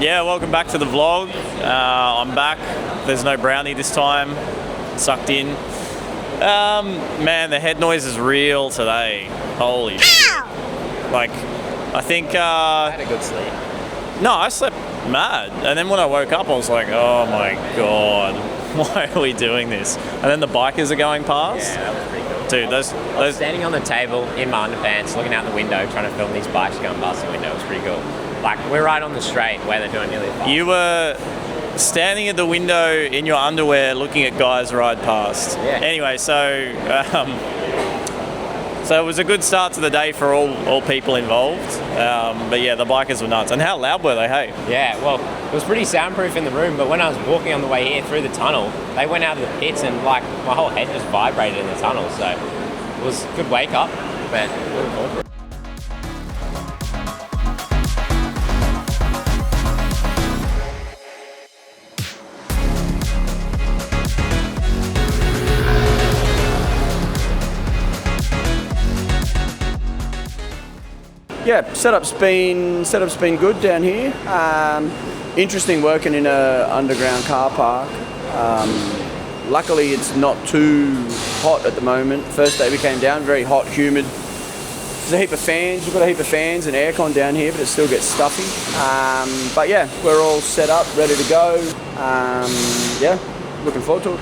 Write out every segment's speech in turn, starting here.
Yeah, welcome back to the vlog. I'm back. There's no brownie this time. Sucked in. Man, the head noise is real today. Holy shit. Like, I think... I had a good sleep. No, I slept mad. And then when I woke up, I was like, oh my God, why are we doing this? And then the bikers are going past. Yeah, that was pretty cool. Dude, I was standing on the table in my underpants, looking out the window, trying to film these bikes going past the window. It was pretty cool. Like, we're right on the straight where they're doing nearly fast. You were standing at the window in your underwear looking at guys ride past. Yeah. Anyway, so it was a good start to the day for all people involved. But yeah, the bikers were nuts. And how loud were they, hey? Yeah, well, it was pretty soundproof in the room, but when I was walking on the way here through the tunnel, they went out of the pits and like my whole head just vibrated in the tunnel. So it was a good wake up, but looking forward to it. Yeah, setup's been good down here. Interesting working in a underground car park. Luckily, it's not too hot at the moment. First day we came down, very hot, humid. There's a heap of fans. We've got a heap of fans and aircon down here, but it still gets stuffy. But yeah, we're all set up, ready to go. Yeah, looking forward to it.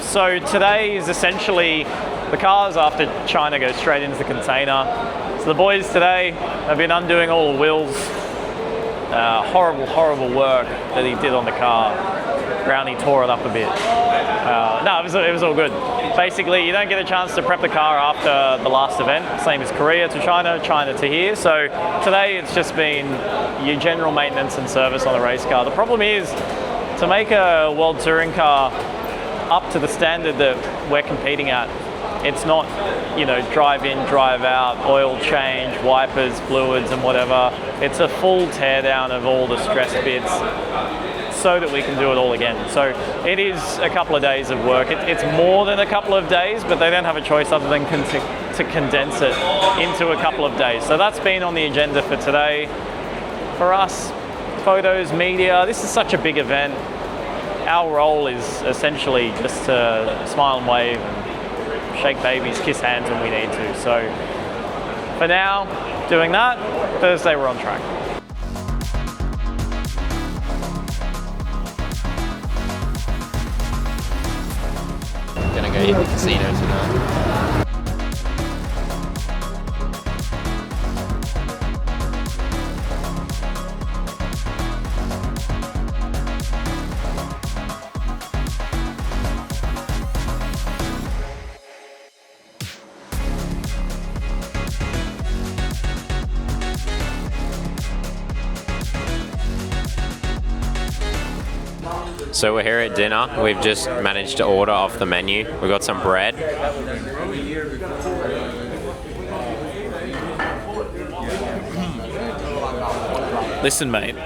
So today is essentially the cars after China go straight into the container. So the boys today have been undoing all the wheels. Horrible work that he did on the car. Brownie tore it up a bit. No, it was all good. Basically, you don't get a chance to prep the car after the last event. Same as Korea to China, China to here. So today it's just been your general maintenance and service on the race car. The problem is to make a World Touring car up to the standard that we're competing at. It's not, drive in, drive out, oil change, wipers, fluids and whatever. It's a full teardown of all the stress bits so that we can do it all again. So it is a couple of days of work. It's more than a couple of days, but they don't have a choice other than to condense it into a couple of days. So that's been on the agenda for today. For us, photos, media, this is such a big event. Our role is essentially just to smile and wave and shake babies, kiss hands when we need to. So for now, doing that. Thursday we're on track. Gonna go hit the casino tonight. So we're here at dinner. We've just managed to order off the menu. We've got some bread. Listen, mate.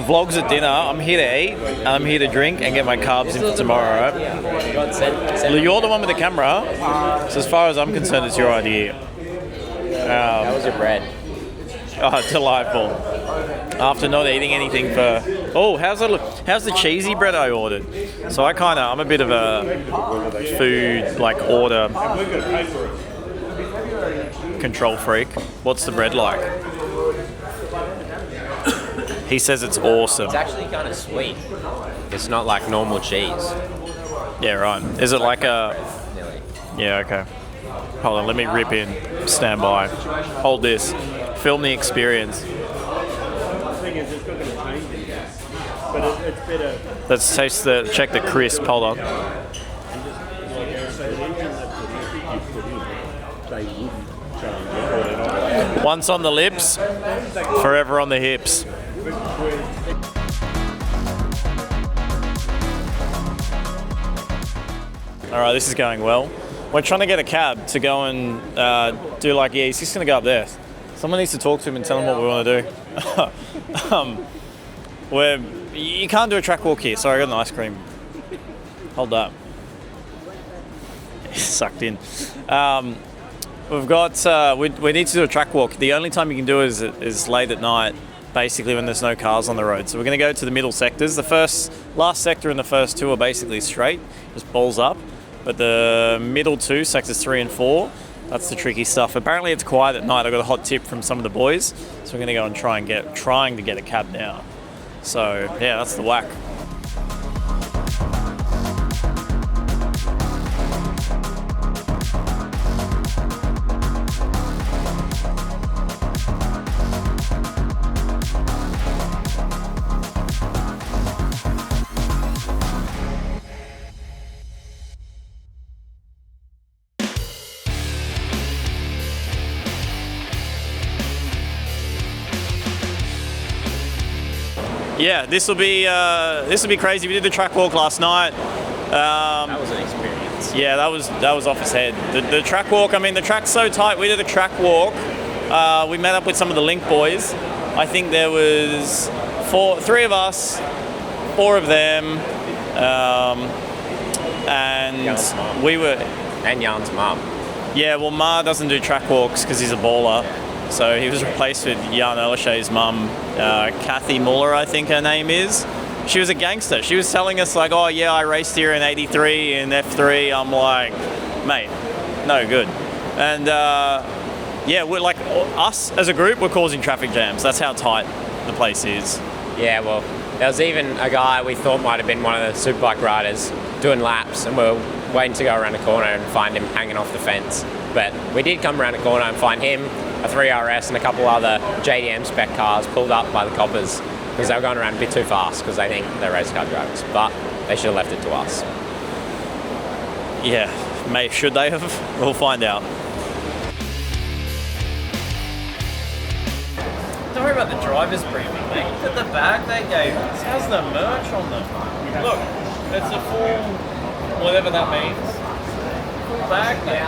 Vlogs at dinner. I'm here to eat, and I'm here to drink and get my carbs in for tomorrow, right? You're the one with the camera, so as far as I'm concerned, it's your idea. How was your bread? Oh, delightful. After not eating anything for... Oh, how's the cheesy bread I ordered? So I'm a bit of a food, order control freak. What's the bread like? He says it's awesome. It's actually kind of sweet. It's not like normal cheese. Yeah, right. Is it like a... Nearly. Yeah, okay. Hold on, let me rip in. Stand by. Hold this. Film the experience. Let's check the crisp. Hold on. Once on the lips, forever on the hips. All right, this is going well. We're trying to get a cab to go and do he's just going to go up there. Someone needs to talk to him and tell him what we want to do. You can't do a track walk here. Sorry, I got an ice cream. Hold that. Sucked in. We've got, we need to do a track walk. The only time you can do it is late at night, basically when there's no cars on the road. So we're going to go to the middle sectors. The last sector and the first two are basically straight, just balls up. But the middle two, sectors 3 and 4, that's the tricky stuff. Apparently it's quiet at night. I got a hot tip from some of the boys. So we're going to go and trying to get a cab now. So yeah, that's the whack. Yeah, this will be crazy. We did the track walk last night. That was an experience. Yeah, that was off his head. The track walk. I mean, the track's so tight. We did a track walk. We met up with some of the Link boys. I think there was 3 of us, 4 of them, and we were. And Jan's mum. Yeah, well, Ma doesn't do track walks because he's a baller. So he was replaced with Jan Elishay's mum, Kathy Muller, I think her name is. She was a gangster. She was telling us like, oh yeah, I raced here in '83 in F3. I'm like, mate, no good. And yeah, we're like, us as a group, we're causing traffic jams. That's how tight the place is. Yeah, well, there was even a guy we thought might have been one of the superbike riders doing laps, and we were waiting to go around the corner and find him hanging off the fence. But we did come around the corner and find him, a 3RS and a couple other JDM spec cars pulled up by the coppers because they were going around a bit too fast because they think they're race car drivers, but they should have left it to us. Yeah, mate, should they have? We'll find out. Don't worry about the driver's briefing, mate. Look at the bag they gave us. How's the merch on them? Look, it's a full, whatever that means, full bag, mate.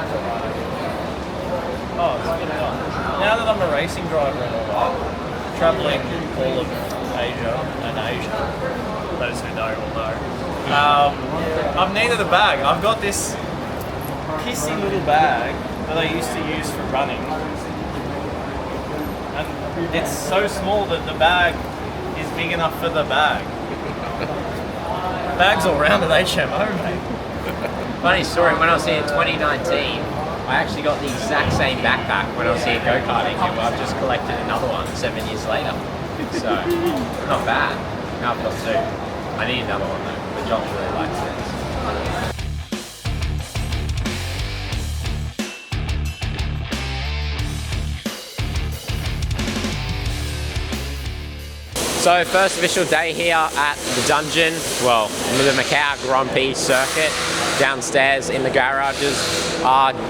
Oh, it's good done. Now that I'm a racing driver and all that, travelling all of Asia and Asia, those who know will know, I've needed a bag. I've got this pissy little bag that I used to use for running. And it's so small that the bag is big enough for the bag. Bags all round at HMO, mate. Funny story, when I was here in 2019, I actually got the exact same backpack when I was here go-karting, but I've just collected another one 7 years later. So, not bad. Now I've got 2. I need another one though, but John really likes this. So, first official day here at the dungeon, well, the Macau Grand Prix circuit, downstairs in the garages.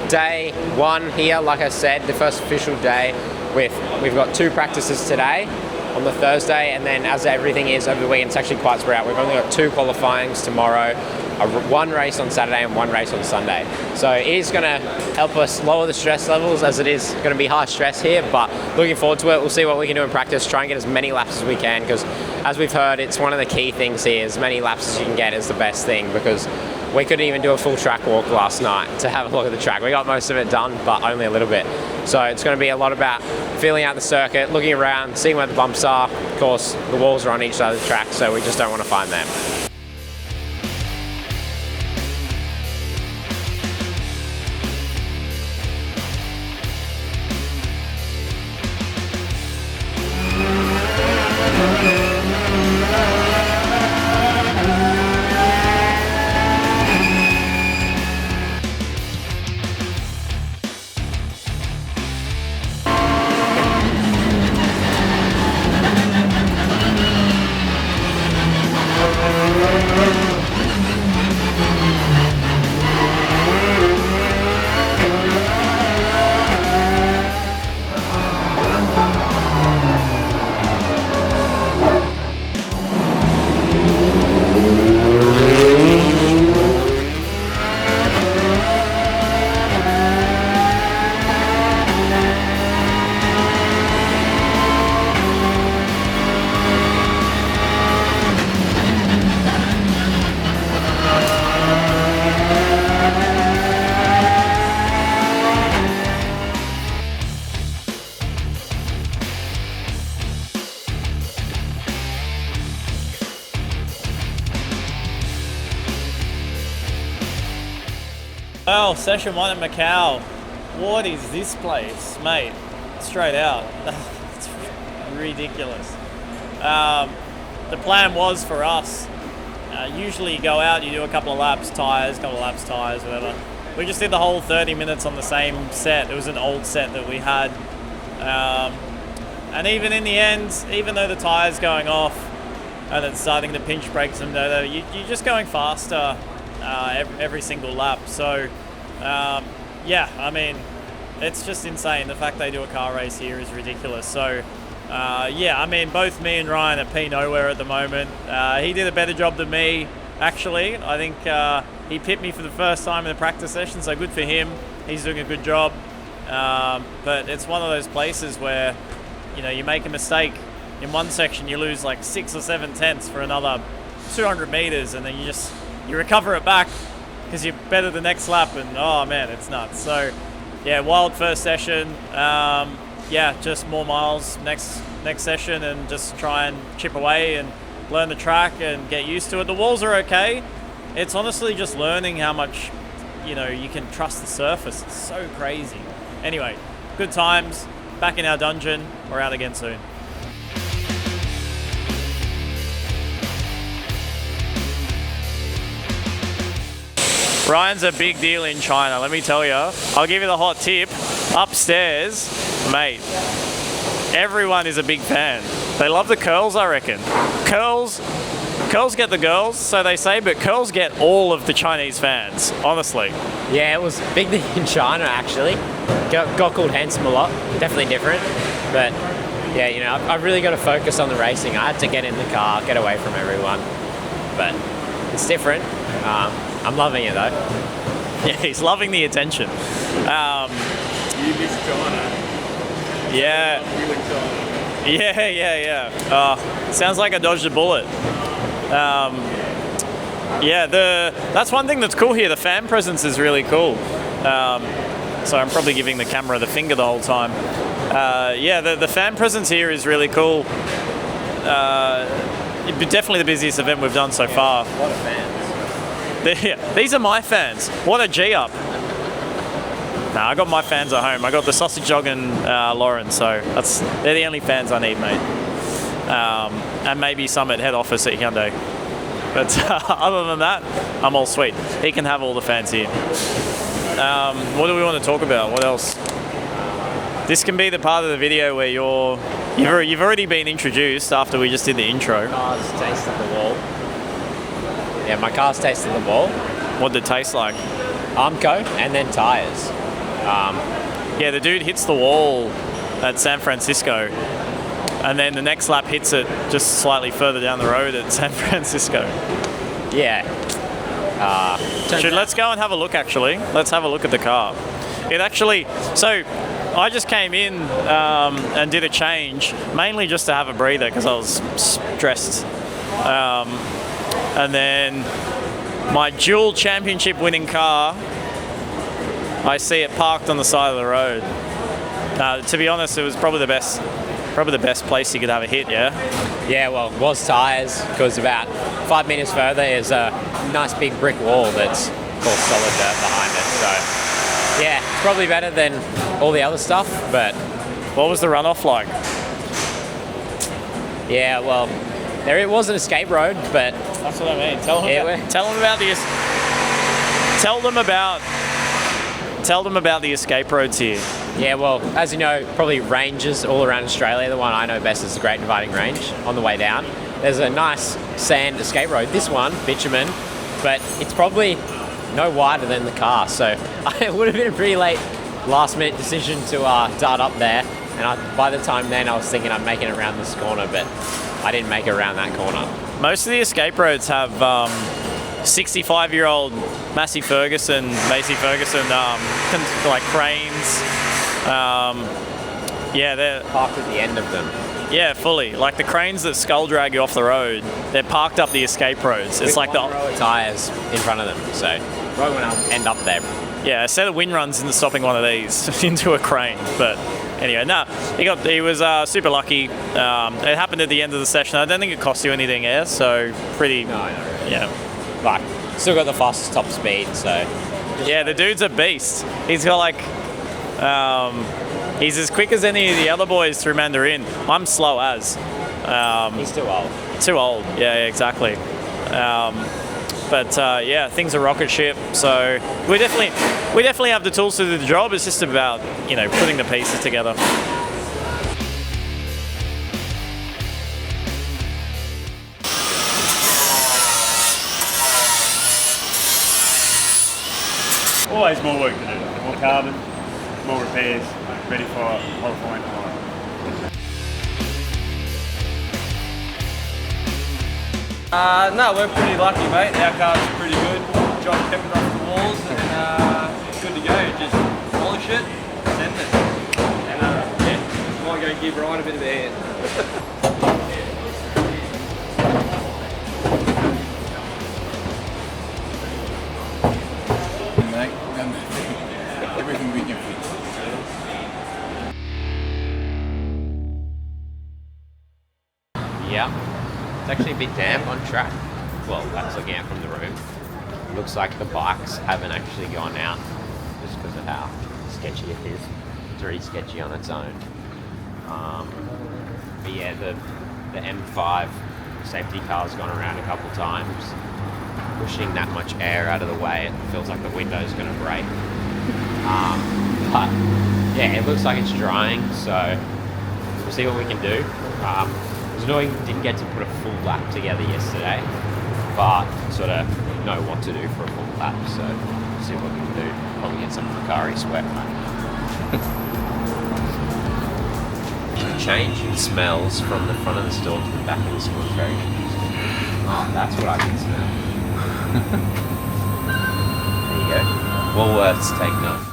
Day 1 here, like I said, the first official day. We've got 2 practices today on the Thursday, and then as everything is over the weekend, it's actually quite spread out. We've only got 2 qualifyings tomorrow, 1 race on Saturday and 1 race on Sunday. So it is going to help us lower the stress levels, as it is going to be high stress here, but looking forward to it. We'll see what we can do in practice, try and get as many laps as we can, because as we've heard, it's one of the key things here. As many laps as you can get is the best thing, because we couldn't even do a full track walk last night to have a look at the track. We got most of it done, but only a little bit. So it's going to be a lot about feeling out the circuit, looking around, seeing where the bumps are. Of course, the walls are on each side of the track, so we just don't want to find them. Well, session 1 at Macau. What is this place, mate? Straight out. It's ridiculous. The plan was for us, usually you go out, you do a couple of laps, tyres, whatever. We just did the whole 30 minutes on the same set. It was an old set that we had. And even in the end, even though the tyre's going off and it's starting to pinch brakes and you're just going faster every single lap. So, yeah, I mean, it's just insane. The fact they do a car race here is ridiculous. So, yeah, I mean, both me and Ryan are P nowhere at the moment. He did a better job than me, actually. I think he pipped me for the first time in the practice session, so good for him. He's doing a good job. But it's one of those places where, you know, you make a mistake in one section, you lose like 6 or 7 tenths for another 200 meters, and then you recover it back because you're better the next lap, and oh man, it's nuts. So yeah, wild first session. Yeah, just more miles next session, and just try and chip away and learn the track and get used to it. The walls are okay. It's honestly just learning how much, you know, you can trust the surface. It's so crazy. Anyway, good times. Back in our dungeon. We're out again soon. Ryan's a big deal in China, let me tell you. I'll give you the hot tip. Upstairs, mate, everyone is a big fan. They love the curls, I reckon. Curls get the girls, so they say, but curls get all of the Chinese fans, honestly. Yeah, it was big in China, actually. Got called handsome a lot. Definitely different. But, yeah, you know, I've really got to focus on the racing. I had to get in the car, get away from everyone. But it's different. I'm loving it, though. Yeah, he's loving the attention. You miss China. Yeah. You in China. Yeah. Sounds like I dodged a bullet. Yeah, that's one thing that's cool here. The fan presence is really cool. So I'm probably giving the camera the finger the whole time. Yeah, the fan presence here is really cool. Definitely the busiest event we've done so far. A lot of fans. These are my fans. What a G up. Nah, I got my fans at home. I got the sausage dog and Lauren, so they're the only fans I need, mate. And maybe some at head office at Hyundai. But other than that, I'm all sweet. He can have all the fans here. What do we want to talk about? What else? This can be the part of the video where you've already been introduced after we just did the intro. Car's tasted the wall. Yeah, my car's tasted the wall. What did it taste like? Armco and then tyres. Yeah, the dude hits the wall at San Francisco, and then the next lap hits it just slightly further down the road at San Francisco. Yeah. Let's go and have a look, actually. Let's have a look at the car. So I just came in and did a change, mainly just to have a breather because I was stressed. And then my dual championship winning car, I see it parked on the side of the road. To be honest, it was probably the best place you could have a hit, yeah? Yeah, well, it was tyres, because about 5 meters further is a nice big brick wall that's called solid dirt behind it. So, yeah, it's probably better than all the other stuff, but... What was the runoff like? Yeah, well, it was an escape road, but... That's what I mean. Tell them about the escape roads here. Yeah, well, as you know, probably ranges all around Australia. The one I know best is the Great Dividing Range on the way down. There's a nice sand escape road. This one, bitumen, but it's probably no wider than the car. So it would have been a pretty late last-minute decision to dart up there. And by the time then, I was thinking I'm making it around this corner, but I didn't make it around that corner. Most of the escape roads have 65-year-old Massey Ferguson, like cranes. Yeah, they're Parked at the end of them. Yeah, fully. Like the cranes that skull drag you off the road, they're parked up the escape roads. It's like one row of tyres in front of them, so probably when I'll end up there. Yeah, a set of wind runs into stopping one of these into a crane. But anyway, no, he was super lucky. It happened at the end of the session. I don't think it cost you anything, so pretty. No, not really. Yeah. But still got the fastest top speed, so Yeah, the dude's a beast. He's got like, he's as quick as any of the other boys through Mandarin. I'm slow as. He's too old. Too old. Yeah, exactly. But yeah, things are rocket ship. So we definitely have the tools to do the job. It's just about, you know, putting the pieces together. Always more work to do. More carbon, more repairs, ready for qualifying tomorrow. No, we're pretty lucky, mate. Our car's pretty good. Josh kept it off the walls and good to go. Just polish it, send it. And yeah, might go give Ryan a bit of a hand. Mate, and everything we can fix. Yeah. It's actually a bit damp on track. Well, that's looking out from the room. Looks like the bikes haven't actually gone out just because of how sketchy it is. It's already sketchy on its own. But yeah, the M5 safety car's gone around a couple times, pushing that much air out of the way. It feels like the window's going to break. But yeah, it looks like it's drying, so we'll see what we can do. It was annoying, didn't get to put a full lap together yesterday, but sort of know what to do for a full lap, so see what we can do. Probably get some Macau sweat. The change in smells from the front of the store to the back of the store is very confusing. Oh, that's what I can smell. There you go. Woolworths take note.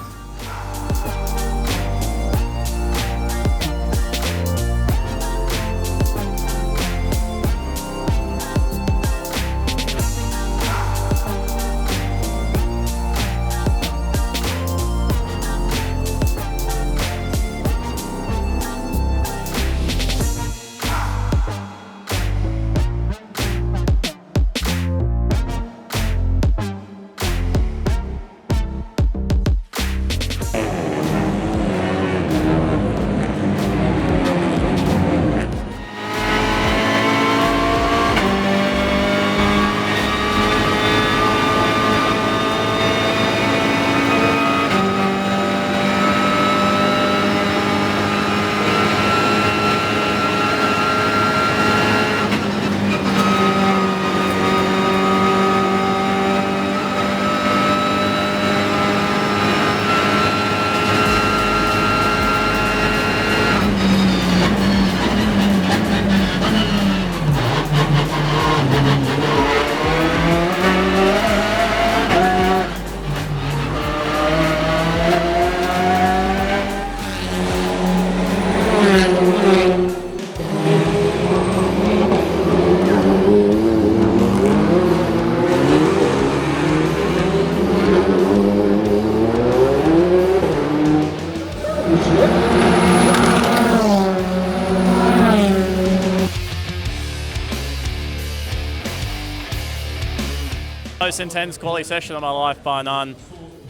Most intense quality session of my life by none.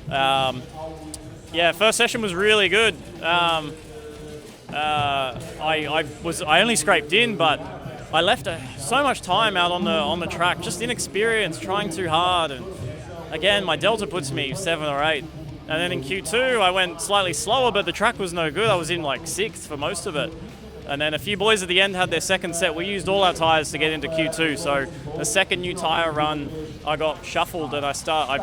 Yeah, first session was really good. I only scraped in, but I left so much time out on the track, just inexperienced, trying too hard, and again my delta puts me 7 or 8. And then in Q2 I went slightly slower, but the track was no good. I was in like 6th for most of it. And then a few boys at the end had their second set. We used all our tyres to get into Q2, so the second new tyre run I got shuffled and I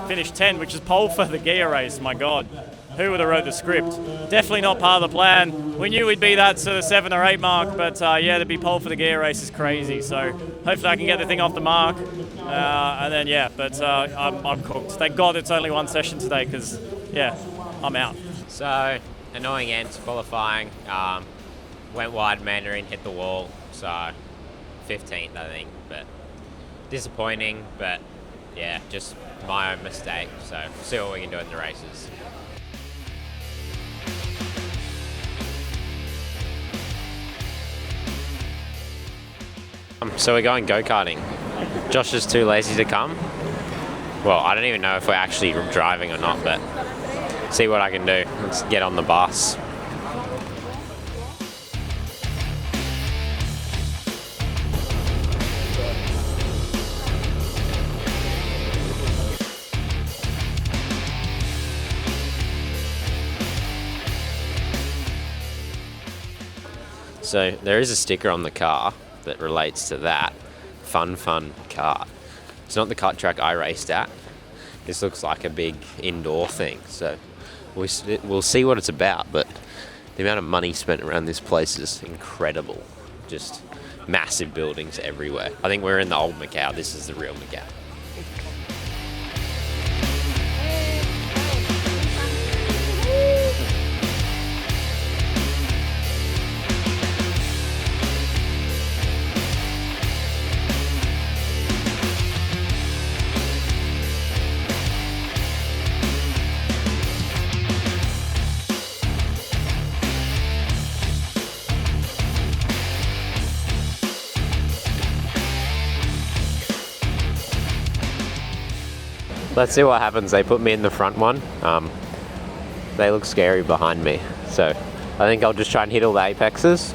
finished 10, which is pole for the Guia Race. My God, who would have wrote the script? Definitely not part of the plan. We knew we'd be that sort of 7 or 8 mark, but yeah, to be pole for the Guia Race is crazy. So hopefully I can get the thing off the mark, and then yeah, but I'm cooked. Thank God it's only one session today, because yeah, I'm out. So, annoying ends qualifying. Went wide, Mandarin hit the wall, so 15th I think, but disappointing, but yeah, just my own mistake, so see what we can do in the races. So we're going go-karting. Josh is too lazy to come. Well, I don't even know if we're actually driving or not, but see what I can do. Let's get on the bus. So there is a sticker on the car that relates to that. Fun kart. It's not the kart track I raced at. This looks like a big indoor thing. So we'll see what it's about, but the amount of money spent around this place is incredible. Just massive buildings everywhere. I think we're in the old Macau. This is the real Macau. Let's see what happens. They put me in the front one. They look scary behind me. So I think I'll just try and hit all the apexes,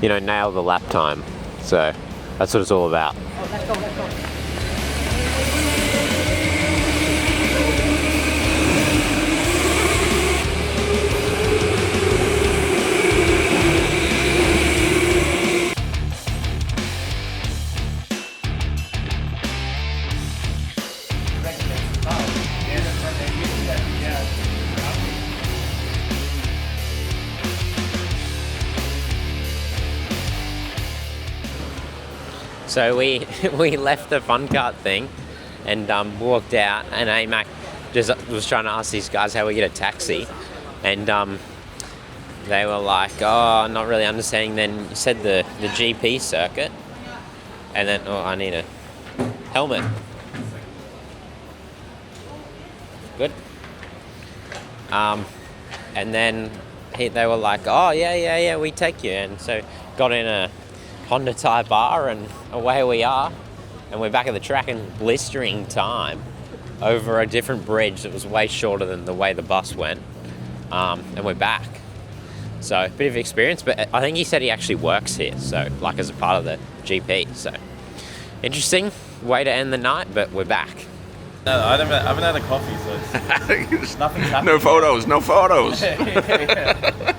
you know, nail the lap time. So that's what it's all about. So we left the fun kart thing and walked out, and AMAC just was trying to ask these guys how we get a taxi, and they were like, oh, not really understanding. Then you said the GP circuit, and then, oh, I need a helmet. Good. And then they were like, oh, yeah, we take you. And so got in a Honda Type R and away we are. And we're back at the track in blistering time over a different bridge that was way shorter than the way the bus went. And we're back. So a bit of experience, but I think he said he actually works here. So like as a part of the GP. So interesting way to end the night, but we're back. No, I haven't had a coffee, so it's nothing's happening. No photos. Yeah.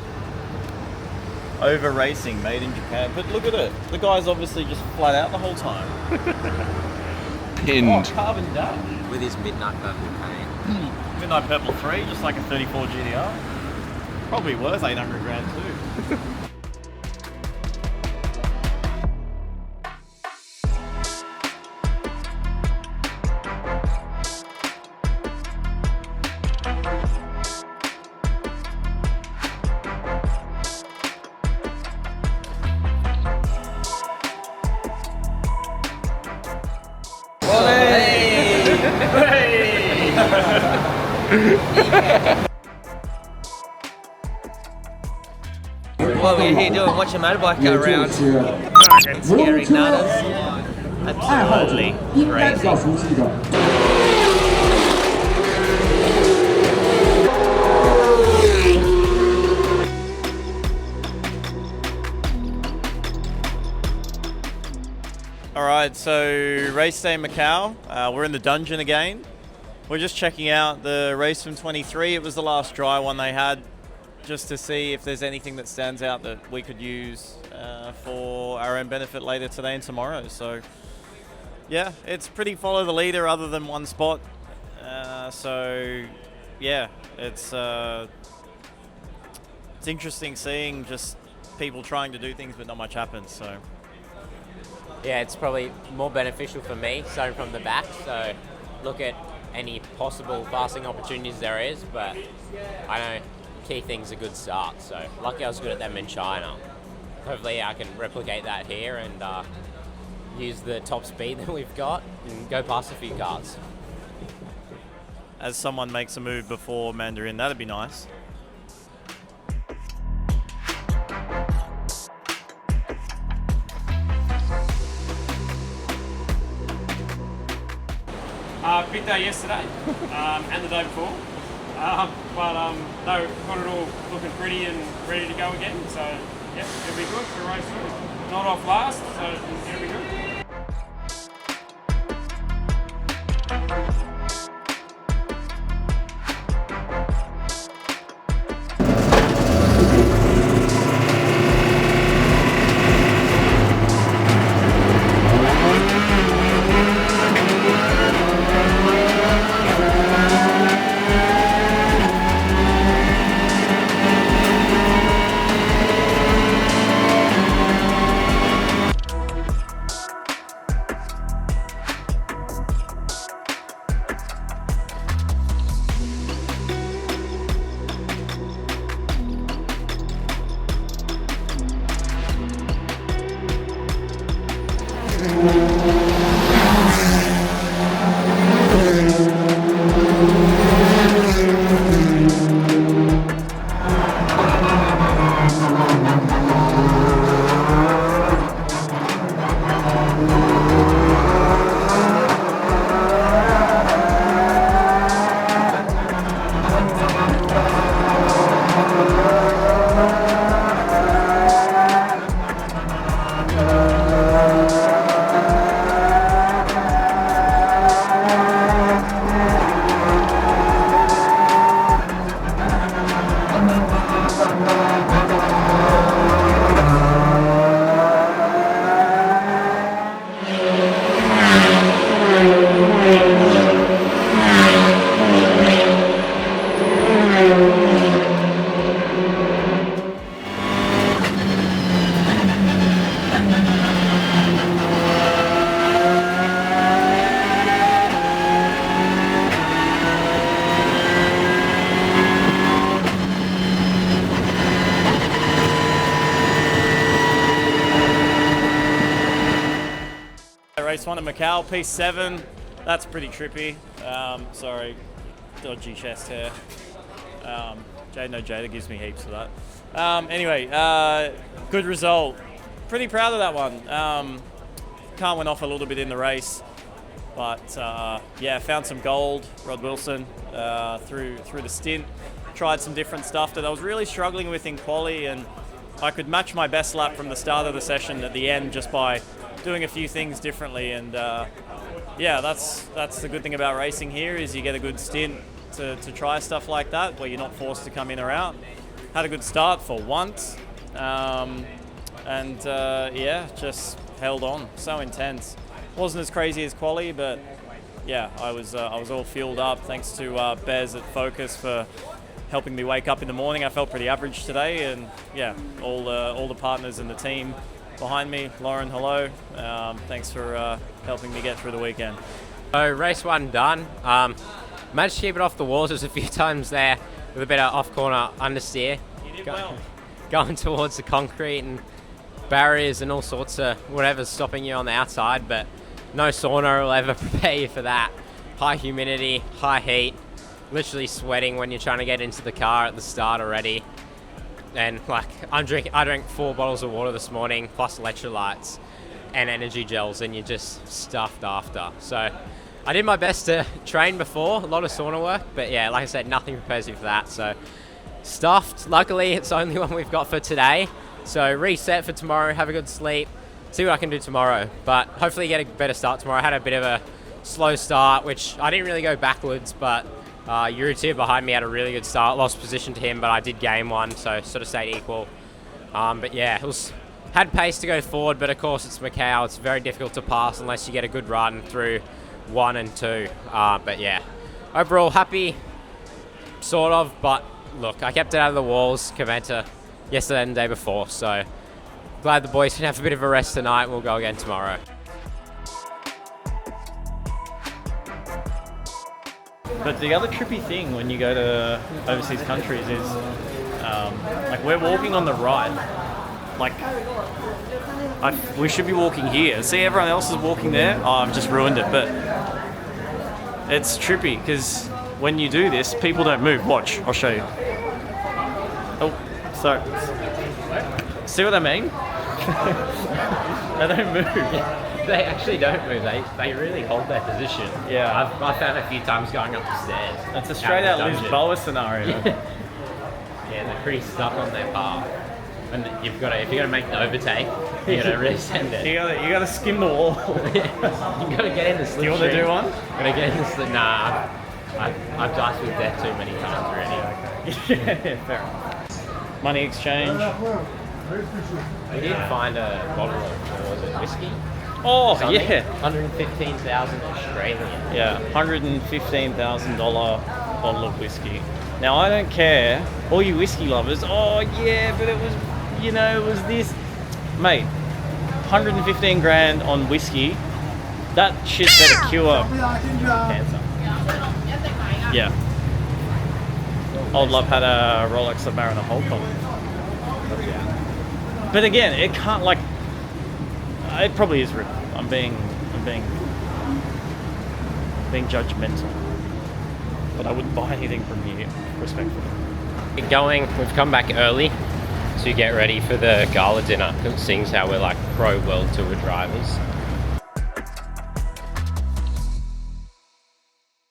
Over racing, made in Japan. But look at it. The guy's obviously just flat out the whole time. Pinned. Oh, carbon dash. With his midnight purple paint. Midnight Purple 3, just like a 34 GTR. Probably worth 800 grand too. What we're here doing, watching a motorbike go around. Fucking scary nutters. Absolutely crazy. Alright, so race day in Macau. We're in the dungeon again. We're just checking out the race from 23. It was the last dry one they had, just to see if there's anything that stands out that we could use for our own benefit later today and tomorrow. So yeah, it's pretty follow the leader other than one spot. So yeah, it's interesting seeing just people trying to do things but not much happens. So Yeah, it's probably more beneficial for me starting from the back. So look at any possible passing opportunities there is, but I know key thing's a good start. So lucky I was good at them in China. Hopefully I can replicate that here and use the top speed that we've got and go past a few cars. as someone makes a move before Mandarin, that'd be nice. big day yesterday and the day before. But no, got it all looking pretty and ready to go again. So yeah, it'll be good for race 2. Not off last, so it'll be good. Race 1 at Macau, P7. That's pretty trippy. Sorry, dodgy chest hair. Jada gives me heaps of that. Anyway, good result. Pretty proud of that one. Car went off a little bit in the race, but yeah, found some gold. Rod Wilson through the stint. Tried some different stuff that I was really struggling with in quali, and I could match my best lap from the start of the session at the end just by doing a few things differently. And yeah, that's the good thing about racing here, is you get a good stint to try stuff like that where you're not forced to come in or out. Had a good start for once, and yeah, just held on. So intense. Wasn't as crazy as quali, but yeah, I was all fueled up. Thanks to Bez at Focus for helping me wake up in the morning. I felt pretty average today, and yeah, all the partners in the team behind me. Lauren, hello. Thanks for helping me get through the weekend. So race 1 done. Managed to keep it off the walls. There's a few times there with a bit of off-corner understeer. You did well. Going towards the concrete and barriers and all sorts of whatever's stopping you on the outside, but no sauna will ever prepare you for that. High humidity, high heat, literally sweating when you're trying to get into the car at the start already. And like I drank 4 bottles of water this morning, plus electrolytes and energy gels, and you're just stuffed after. So I did my best to train before, a lot of sauna work, but yeah, like I said, nothing prepares you for that. So stuffed. Luckily, it's the only one we've got for today. So reset for tomorrow, have a good sleep, see what I can do tomorrow. But hopefully get a better start tomorrow. I had a bit of a slow start, which I didn't really go backwards, but Yuritir behind me had a really good start. Lost position to him, but I did gain one, so sort of stayed equal. But yeah, had pace to go forward, but of course it's Macau. It's very difficult to pass unless you get a good run through 1 and 2. But yeah, overall happy, sort of. But look, I kept it out of the walls compared to yesterday and the day before. So glad the boys can have a bit of a rest tonight. We'll go again tomorrow. But the other trippy thing when you go to overseas countries is, like, we're walking on the right. Like, we should be walking here. See, everyone else is walking there. Oh, I've just ruined it. But it's trippy because when you do this, people don't move. Watch, I'll show you. Oh, sorry. See what I mean? They don't move. They actually don't move. They really hold their position. Yeah. I've found a few times going up the stairs. It's a straight out Liz Boa scenario. Yeah, they're pretty stuck on their path. And if you're gonna make the overtake, you gotta really send it. You gotta skim the wall. You gotta get in the slipstream. Do you want to do one? Gotta get in the slip. Nah, I've diced with death too many times already. Yeah, fair enough. Money exchange. We did find a bottle of, what was it, whiskey? Oh, Something. yeah. 115,000 Australian. Yeah, $115,000 bottle of whiskey. Now, I don't care, all you whiskey lovers, oh yeah, but it was, you know, it was this. Mate, 115 grand on whiskey, that shit better cure cancer. Yeah. Old love had a Rolex of Mariner Holcomb. But again, it can't, like, it probably is real. I'm being judgmental. But I wouldn't buy anything from you, respectfully. We've come back early to get ready for the gala dinner, seeing how we're like pro World Tour drivers.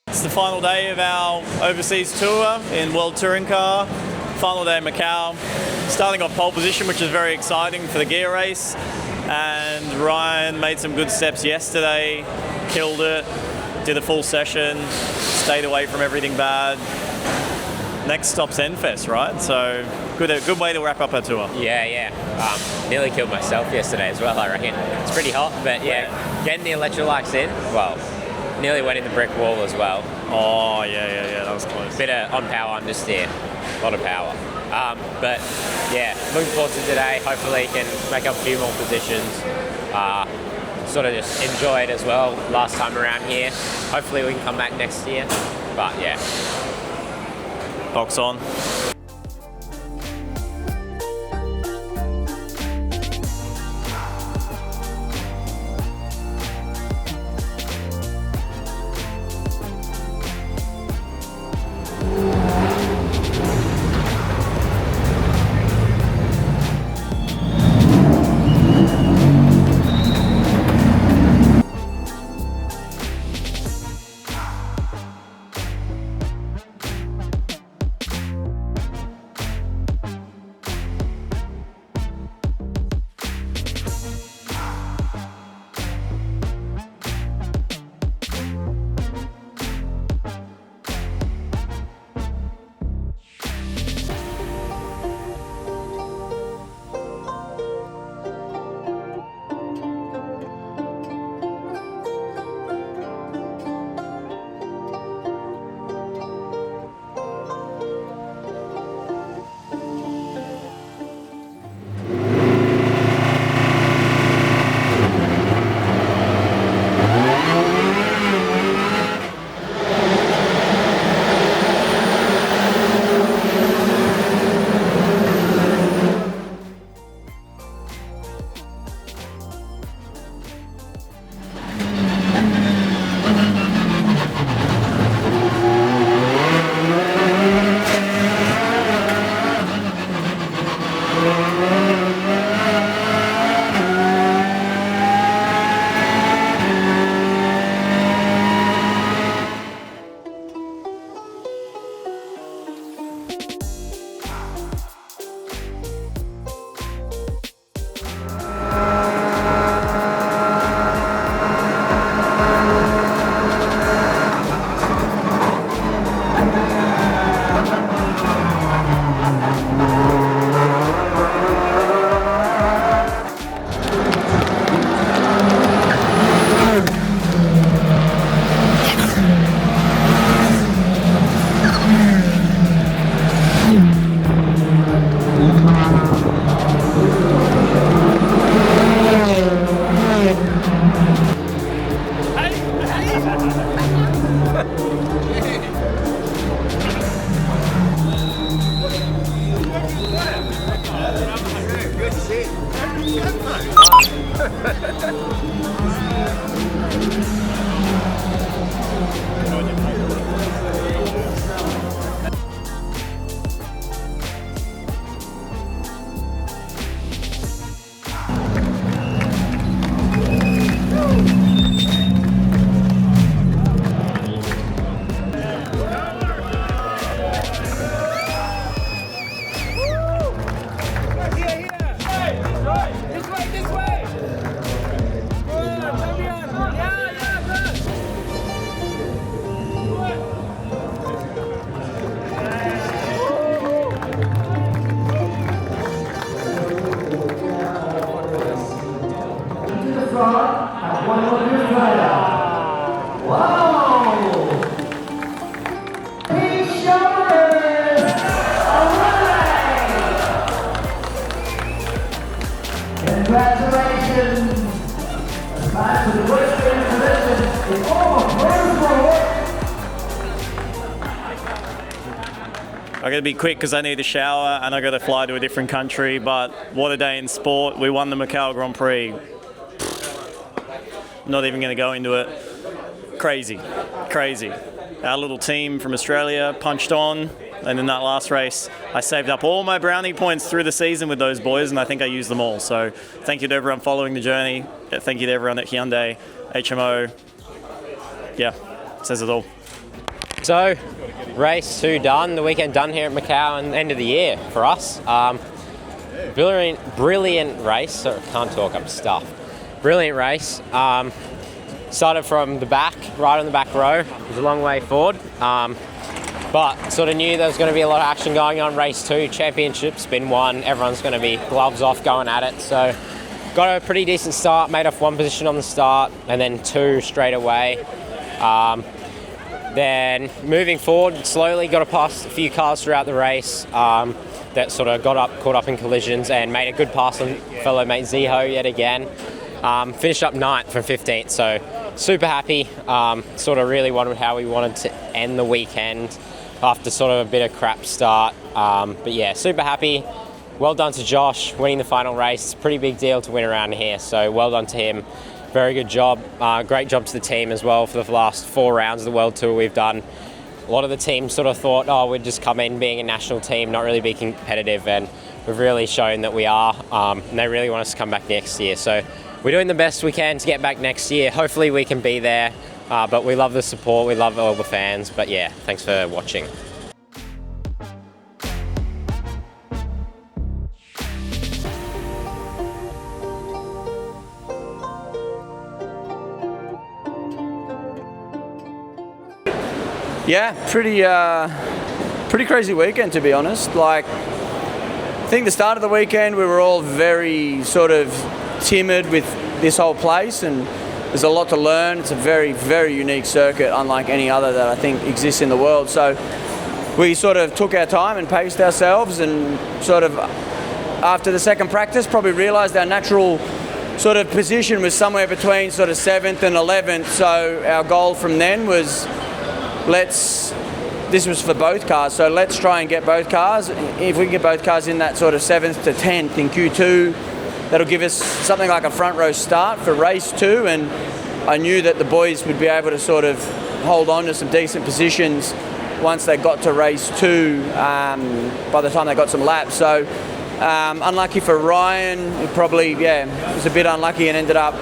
It's the final day of our overseas tour in World Touring Car. Final day in Macau. Starting off pole position, which is very exciting for the Guia Race. And Ryan made some good steps yesterday, killed it, did a full session, stayed away from everything bad. Next stop's Enfest, right? So good way to wrap up our tour. Yeah. Nearly killed myself yesterday as well, I reckon. It's pretty hot, but yeah, getting the electrolytes in, well, nearly went in the brick wall as well. Oh, yeah, that was close. Bit of on power understeer, a lot of power. But yeah, looking forward to today. Hopefully can make up a few more positions. Sort of just enjoy it as well last time around here. Hopefully we can come back next year. But yeah. Box on. Congratulations. Back to the Western Division in all of Promotional. I got to be quick because I need a shower and I got to fly to a different country, but what a day in sport. We won the Macau Grand Prix. Not even going to go into it. Crazy. Our little team from Australia punched on, and in that last race, I saved up all my brownie points through the season with those boys, and I think I used them all. So thank you to everyone following the journey. Thank you to everyone at Hyundai, HMO. Yeah, says it all. So, race 2 done, the weekend done here at Macau, and end of the year for us. Brilliant race. Sorry, can't talk, I'm stuffed. Brilliant race. Started from the back, right on the back row. It was a long way forward, but sort of knew there was going to be a lot of action going on. Race 2, championship's been won. Everyone's going to be gloves off going at it. So, got a pretty decent start. Made off 1 position on the start, and then 2 straight away. Then moving forward, slowly got past a few cars throughout the race that sort of caught up in collisions, and made a good pass on fellow mate Ziho yet again. Finished up 9th from 15th, so super happy. Sort of really wanted how we wanted to end the weekend after sort of a bit of crap start. But yeah, super happy. Well done to Josh winning the final race. It's a pretty big deal to win around here, so well done to him. Very good job. Great job to the team as well for the last 4 rounds of the World Tour we've done. A lot of the team sort of thought, oh, we'd just come in being a national team, not really be competitive, and we've really shown that we are, and they really want us to come back next year. So we're doing the best we can to get back next year. Hopefully we can be there, but we love the support, we love all the fans. But yeah, thanks for watching. Yeah, pretty crazy weekend, to be honest. Like, I think the start of the weekend we were all very sort of timid with this whole place, and there's a lot to learn. It's a very, very unique circuit, unlike any other that I think exists in the world. So we sort of took our time and paced ourselves, and sort of after the second practice probably realised our natural sort of position was somewhere between sort of 7th and 11th. So our goal from then was, this was for both cars, so let's try and get both cars. If we can get both cars in that sort of 7th to 10th in Q2, that'll give us something like a front row start for race 2, and I knew that the boys would be able to sort of hold on to some decent positions once they got to race 2, by the time they got some laps. So unlucky for Ryan, it probably, was a bit unlucky and ended up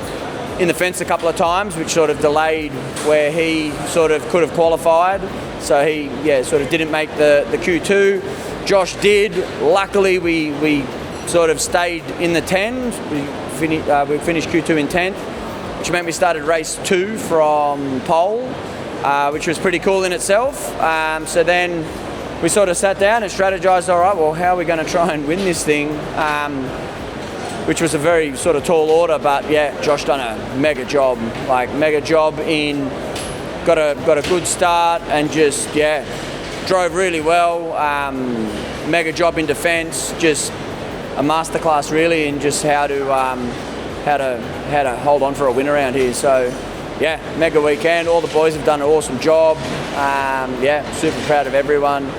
in the fence a couple of times, which sort of delayed where he sort of could have qualified. So he, sort of didn't make the Q2. Josh did. Luckily, we sort of stayed in the 10. We finished Q2 in 10th, which meant we started race 2 from pole, which was pretty cool in itself. So then we sort of sat down and strategized, all right, well, how are we going to try and win this thing? Which was a very sort of tall order, but yeah, Josh done a mega job. In got a good start and just drove really well. Mega job in defence, just a masterclass really in just how to hold on for a win around here. So yeah, mega weekend. All the boys have done an awesome job. Super proud of everyone.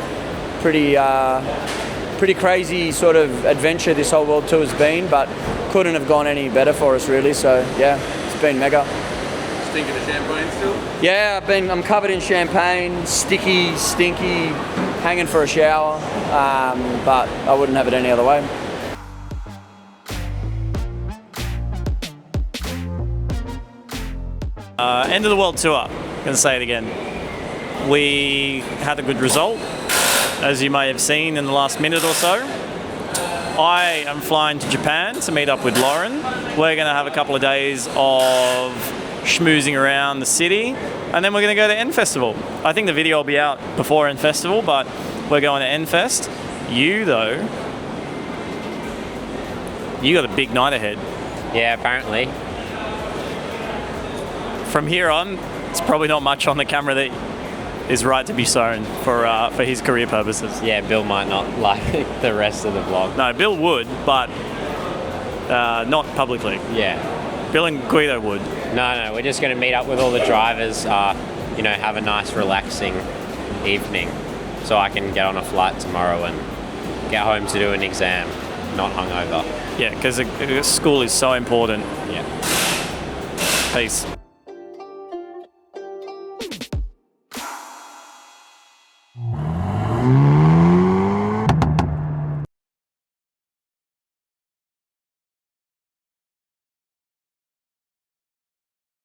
Pretty crazy sort of adventure this whole World Tour has been, but couldn't have gone any better for us really. So yeah, it's been mega. Stinking of champagne still? Yeah, I'm covered in champagne, sticky, stinky, hanging for a shower, but I wouldn't have it any other way. End of the World Tour, gonna say it again. We had a good result, as you may have seen in the last minute or so. I am flying to Japan to meet up with Lauren. We're going to have a couple of days of schmoozing around the city, and then we're going to go to N Festival. I think the video will be out before N Festival, but we're going to N Fest. You, though, you got a big night ahead. Yeah, apparently. From here on, it's probably not much on the camera that is right to be shown for his career purposes. Yeah, Bill might not like the rest of the vlog. No, Bill would, but Not publicly. Yeah. Bill and Guido would. No, we're just going to meet up with all the drivers, you know, have a nice relaxing evening so I can get on a flight tomorrow and get home to do an exam, not hungover. Yeah, because school is so important. Yeah. Peace.